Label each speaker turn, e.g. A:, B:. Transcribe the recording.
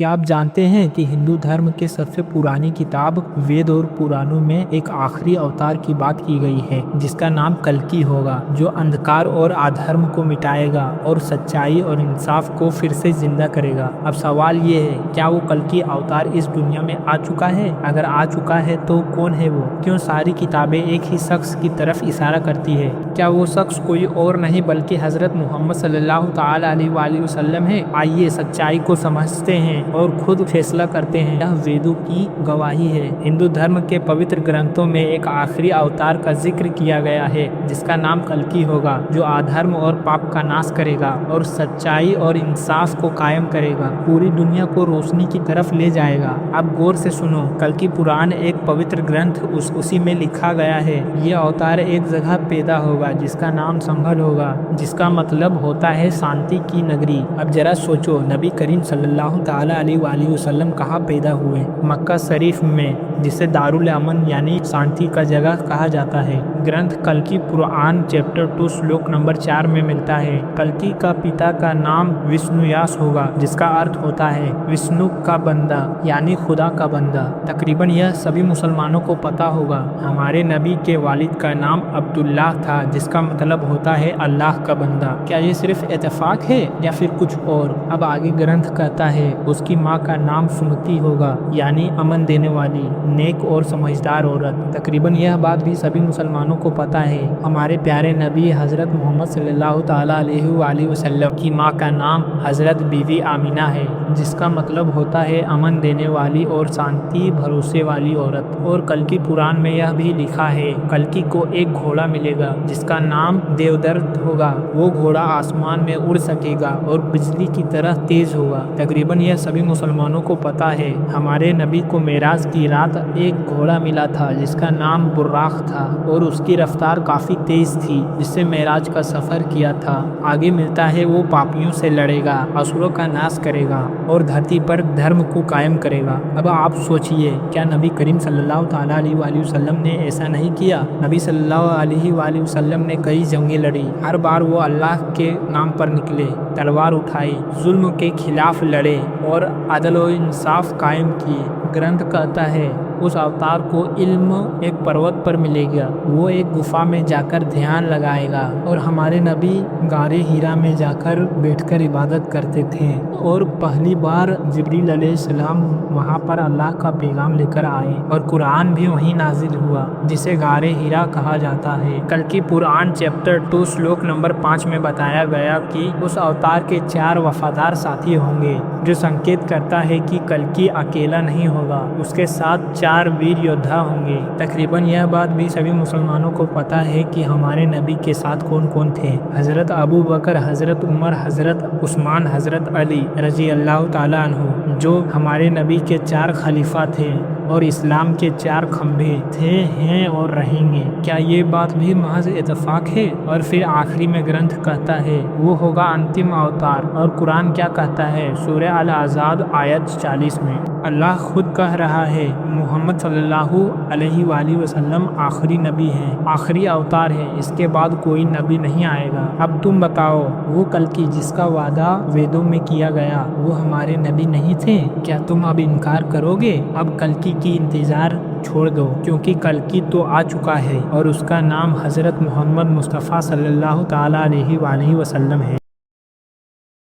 A: क्या आप जानते हैं कि हिंदू धर्म के सबसे पुरानी किताब वेद और पुराणों में एक आखिरी अवतार की बात की गई है जिसका नाम कल्कि होगा, जो अंधकार और अधर्म को मिटाएगा और सच्चाई और इंसाफ को फिर से जिंदा करेगा। अब सवाल ये है, क्या वो कल्कि अवतार इस दुनिया में आ चुका है? अगर आ चुका है तो कौन है वो? क्यों सारी किताबें एक ही शख्स की तरफ इशारा करती है? क्या वो शख्स कोई और नहीं बल्कि हजरत मोहम्मद सल्लल्लाहु ताला अलैहि वसल्लम है? आइए सच्चाई को समझते हैं और खुद फैसला करते हैं। यह वेदों की गवाही है। हिंदू धर्म के पवित्र ग्रंथों में एक आखिरी अवतार का जिक्र किया गया है जिसका नाम कल्कि होगा, जो अधर्म और पाप का नाश करेगा और सच्चाई और इंसाफ को कायम करेगा, पूरी दुनिया को रोशनी की तरफ ले जाएगा। अब गौर से सुनो, कल्कि पुराण एक पवित्र ग्रंथ उसी में लिखा गया है। यह अवतार एक जगह पैदा होगा जिसका नाम संभल होगा, जिसका मतलब होता है शांति की नगरी। अब जरा सोचो, नबी करीम सल्लल्लाहु ताला अलैहि वसल्लम कहाँ पैदा हुए? मक्का शरीफ में, जिसे दारुल अमन यानी शांति का जगह कहा जाता है। ग्रंथ कल्कि पुराण चैप्टर 2 श्लोक नंबर 4 में मिलता है। कल्कि का पिता का नाम विष्णुयास होगा, जिसका अर्थ होता है विष्णु का बंदा यानी खुदा का बंदा। तकरीबन यह सभी मुसलमानों को पता होगा। हमारे नबी के वालिद का नाम अब्दुल्लाह था, जिसका मतलब होता है अल्लाह का बंदा। क्या ये सिर्फ इत्तेफाक है या फिर कुछ और? अब आगे ग्रंथ कहता है उसकी माँ का नाम सुमति होगा, यानी अमन देने वाली, नेक और समझदार औरत। तकरीबन यह बात भी सभी मुसलमानों को पता है। हमारे प्यारे नबी हजरत मोहम्मद सल्लल्लाहु ताला अलैहि वसल्लम की माँ का नाम हजरत बीवी आमिना है, जिसका मतलब होता है अमन देने वाली और शांति भरोसे वाली औरत। और कल्कि पुराण में यह भी लिखा है, कल्कि को एक घोड़ा मिलेगा जिसका नाम देवदत्त होगा। वो घोड़ा आसमान में उड़ सकेगा और बिजली की तरह तेज होगा। तकरीबन यह सभी मुसलमानों को पता है। हमारे नबी को मेराज की रात एक घोड़ा मिला था जिसका नाम बुर्राक था और उसकी रफ्तार काफी तेज थी, जिससे मेराज का सफर किया था। आगे मिलता है वो पापियों से लड़ेगा, असुरों का नाश करेगा और धरती पर धर्म को कायम करेगा। अब आप सोचिए, क्या नबी करीम सल्लल्लाहु ताला अलैहि वसल्लम ने ऐसा नहीं किया? नबी सल्लल्लाहु अलैहि वसल्लम ने कई जंगें लड़ी। हर बार वो अल्लाह के नाम पर निकले, तलवार उठाई, जुल्म के खिलाफ लड़े और अदल और इंसाफ कायम किए। ग्रंथ कहता है उस अवतार को इल्म एक पर्वत पर मिलेगा। वो एक गुफा में जाकर ध्यान लगाएगा और हमारे नबी गारे हीरा में जाकर बैठकर इबादत करते थे। और पहली बार जिब्रील अलैहिस्सलाम वहाँ पर अल्लाह का पैगाम लेकर आए और कुरान भी वहीं नाजिल हुआ, जिसे गारे हीरा कहा जाता है। कल्कि पुराण चैप्टर 2 श्लोक नंबर 5 में बताया गया कि उस अवतार के 4 वफादार साथी होंगे, जो संकेत करता है कि कल्कि अकेला नहीं होगा, उसके साथ 4 वीर योद्धा होंगे। तकरीबन यह बात भी सभी मुसलमानों को पता है कि हमारे नबी के साथ कौन कौन थे। हजरत अबू बकर, हजरत उमर, हजरत उस्मान, हजरत अली रजी अल्लाह ताला अन्हु, जो हमारे नबी के 4 खलीफा थे और इस्लाम के 4 खंभे थे, हैं और रहेंगे। क्या ये बात भी महज इत्तेफाक है? और फिर आखिरी में ग्रंथ कहता है वो होगा अंतिम अवतार। और कुरान क्या कहता है? सूरह अल अहज़ाब आयत 40 में अल्लाह खुद कह रहा है, मोहम्मद सल्लल्लाहु अलैहि वसल्लम आखिरी नबी हैं, आखिरी अवतार है, इसके बाद कोई नबी नहीं आएगा। अब तुम बताओ, वो कल्कि जिसका वादा वेदों में किया गया, वो हमारे नबी नहीं थे? क्या तुम अब इनकार करोगे? अब कल्कि की इंतजार छोड़ दो, क्योंकि कल्कि तो आ चुका है और उसका नाम हजरत मोहम्मद मुस्तफ़ा सल्लल्लाहु ताला अलैहि वसल्लम है।